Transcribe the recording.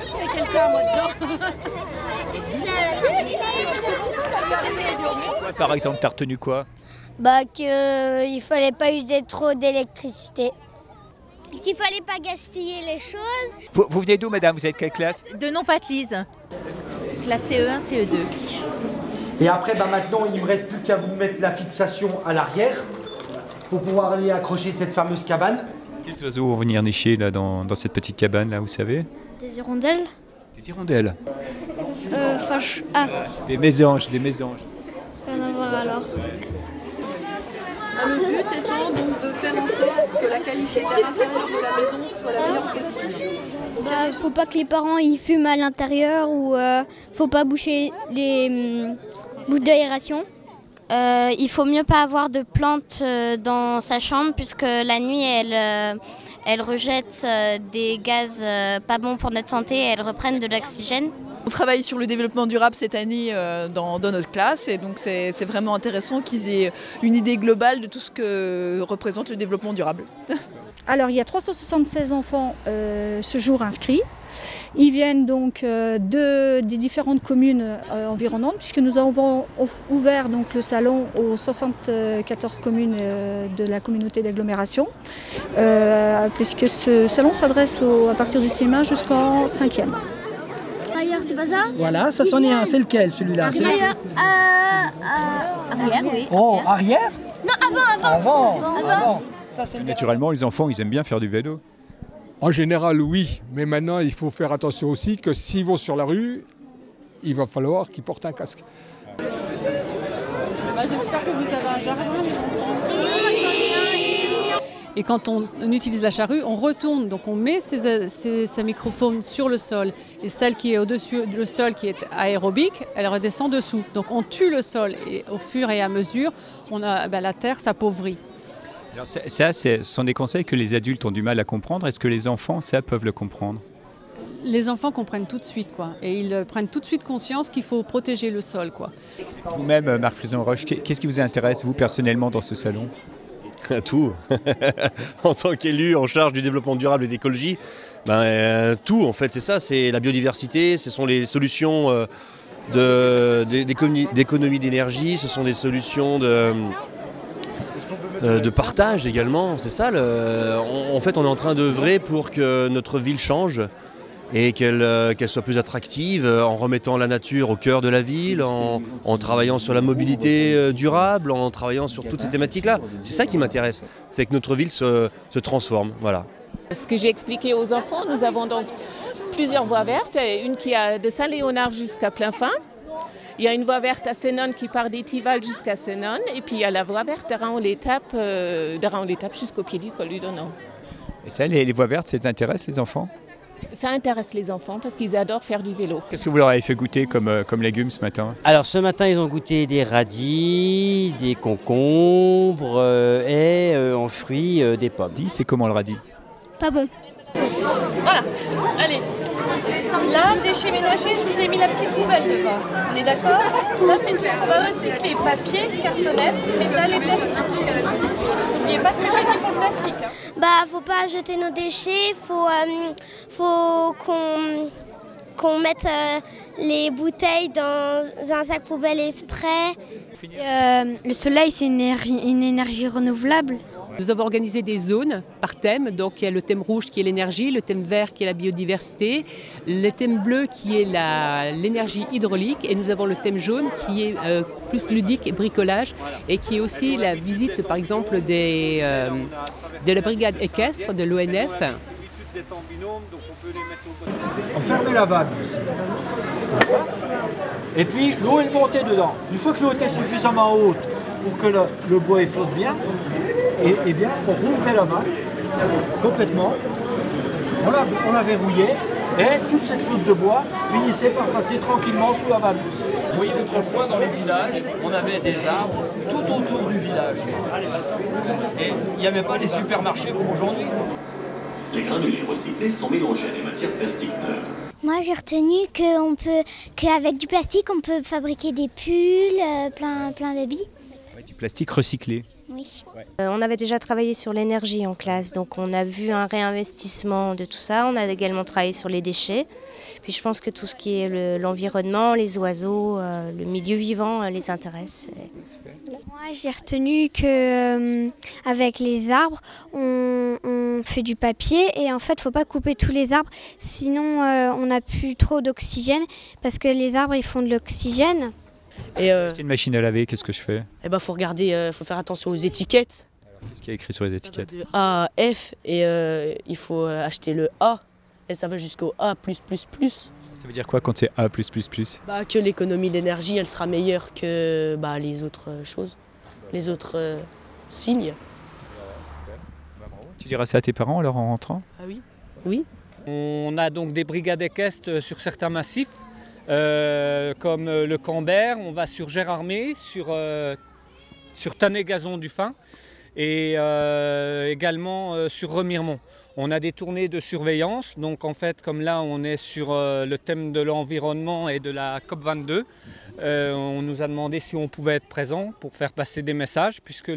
Il y a quelqu'un moi-dedans. Toi, par exemple, t'as retenu quoi? Qu'il fallait pas user trop d'électricité. Qu'il fallait pas gaspiller les choses. Vous venez d'où, madame? Vous êtes quelle classe? De non-Patelise. Classe CE1, CE2. Et après, maintenant, il ne me reste plus qu'à vous mettre la fixation à l'arrière pour pouvoir aller accrocher cette fameuse cabane. Quels oiseaux vont venir nicher là, dans cette petite cabane, là, vous savez? Des hirondelles. Des hirondelles. Des mésanges, des mésanges. Rien à voir alors. Le but étant donc de faire en sorte que la qualité de l'air intérieur de la maison soit la meilleure possible. Faut pas que les parents y fument à l'intérieur ou faut pas boucher les bouches d'aération. Il faut mieux pas avoir de plantes dans sa chambre puisque la nuit elles rejettent des gaz pas bons pour notre santé et elles reprennent de l'oxygène. On travaille sur le développement durable cette année dans notre classe et donc c'est vraiment intéressant qu'ils aient une idée globale de tout ce que représente le développement durable. Alors il y a 376 enfants ce jour inscrits. Ils viennent donc des différentes communes environnantes puisque nous avons ouvert donc, le salon aux 74 communes de la communauté d'agglomération puisque ce salon s'adresse à partir du CM1 jusqu'en 5e. Ailleurs, c'est pas ça? Voilà, ça c'en est un. C'est lequel celui-là? Ailleurs, arrière, oui. Oh, arrière? Non, avant. Ça, c'est Naturellement, les enfants, ils aiment bien faire du vélo. En général, oui. Mais maintenant, il faut faire attention aussi que s'ils vont sur la rue, il va falloir qu'ils portent un casque. J'espère que vous avez un jardin. Et quand on utilise la charrue, on retourne, donc on met ces microphones sur le sol. Et celle qui est au-dessus, le sol qui est aérobique, elle redescend dessous. Donc on tue le sol et au fur et à mesure, la terre s'appauvrit. Alors ça, ce sont des conseils que les adultes ont du mal à comprendre. Est-ce que les enfants, ça, peuvent le comprendre? Les enfants comprennent tout de suite, quoi. Et ils prennent tout de suite conscience qu'il faut protéger le sol, quoi. Vous-même, Marc Frison-Roche, qu'est-ce qui vous intéresse, vous, personnellement, dans ce salon? Tout. En tant qu'élu en charge du développement durable et d'écologie, tout en fait, c'est ça, c'est la biodiversité, ce sont les solutions d'économie d'énergie, ce sont des solutions de partage également, c'est ça. En fait, on est en train d'œuvrer pour que notre ville change et qu'elle soit plus attractive en remettant la nature au cœur de la ville, en travaillant sur la mobilité durable, en travaillant sur toutes ces thématiques-là. C'est ça qui m'intéresse, c'est que notre ville se transforme. Voilà. Ce que j'ai expliqué aux enfants, nous avons donc plusieurs voies vertes, une qui a de Saint-Léonard jusqu'à Plainfin. Il y a une voie verte à Sénonne qui part d'Étival jusqu'à Sénonne, et puis il y a la voie verte de Raon-l'Étape jusqu'au pied du col du Donan. Et ça, les voies vertes, ça les intéresse, les enfants? Ça intéresse les enfants parce qu'ils adorent faire du vélo. Qu'est-ce que vous leur avez fait goûter comme légumes ce matin? Alors ce matin, ils ont goûté des radis, des concombres et en fruits, des pommes. C'est comment le radis? Pas bon. Voilà, allez. Là, déchets ménagers, je vous ai mis la petite poubelle dedans. On est d'accord? Là, c'est tout ce qu'on va recycler. Papier, cartonnette, métal et plastique. N'oubliez pas ce que j'ai dit pour le plastique. Faut pas jeter nos déchets, faut qu'on mette les bouteilles dans un sac poubelle exprès. Le soleil, c'est une énergie renouvelable. Nous avons organisé des zones par thème. Donc il y a le thème rouge qui est l'énergie, le thème vert qui est la biodiversité, le thème bleu qui est l'énergie hydraulique et nous avons le thème jaune qui est plus ludique et bricolage et qui est aussi la visite par exemple de la brigade équestre de l'ONF. On ferme la vanne ici. Et puis l'eau est montée dedans. Une fois que l'eau était suffisamment haute pour que le bois flotte bien, et bien on rouvrait la vanne complètement, on la verrouillait et toute cette flotte de bois finissait par passer tranquillement sous la vanne. Vous voyez, autrefois dans les villages, on avait des arbres tout autour du village. Et il n'y avait pas les supermarchés comme aujourd'hui. Les granulés recyclés sont mélangés à des matières plastiques neuves. Moi, j'ai retenu qu'avec du plastique, on peut fabriquer des pulls, plein d'habits. Ouais, du plastique recyclé. Oui. On avait déjà travaillé sur l'énergie en classe, donc on a vu un réinvestissement de tout ça. On a également travaillé sur les déchets. Puis je pense que tout ce qui est l'environnement, les oiseaux, le milieu vivant les intéresse. Moi, j'ai retenu que avec les arbres, on fait du papier et en fait, il ne faut pas couper tous les arbres, sinon on n'a plus trop d'oxygène parce que les arbres, ils font de l'oxygène. Et acheter une machine à laver, qu'est-ce que je fais? Eh ben, faut regarder, faut faire attention aux étiquettes. Qu'est-ce qu'il y a écrit sur les étiquettes? De A à F et il faut acheter le A et ça va jusqu'au A+++. Ça veut dire quoi quand c'est A+++? Bah, que l'économie d'énergie, elle sera meilleure que les autres choses, les autres signes. Tu diras ça à tes parents alors en rentrant? Ah oui. Oui. On a donc des brigades équestres sur certains massifs. Comme le Cambert, on va sur Gérardmer, sur Tannet-Gazon du Fin et également sur Remiremont. On a des tournées de surveillance, donc en fait comme là on est sur le thème de l'environnement et de la COP22, on nous a demandé si on pouvait être présent pour faire passer des messages puisque